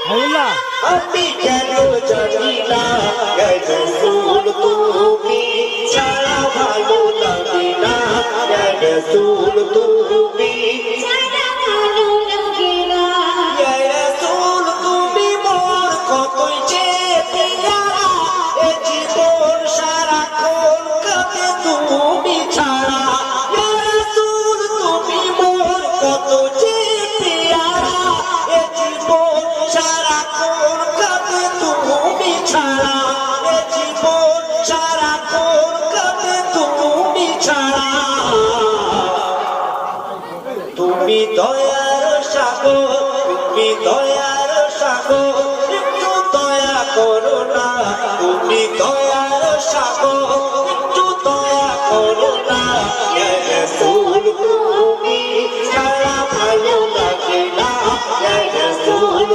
আমি কেন জানি না রাসূল তুমি ছাড়া ভালো লাগে না রাসূল তুমি ছাড়া ভালো লাগে না রাসূল তুমি মোর কতই যে প্রিয়া এ জীবন সারাক্ষণ কাঁদে তুমি ছাড়া রাসূল তুমি মোর কত যে প্রিয়া এ জীবন সারাক্ষণ কাঁদে তুমি ছাড়া এ জীবন সারাক্ষণ কাঁদে তুমি ছাড়া তুমি দয়ার সাগর তুমি দয়ার সাগর একটু দয়া করো না তুমি দয়ার সাগর একটু দয়া করো না রাসূল তুমি ছাড়া ভালো লাগে না রাসূল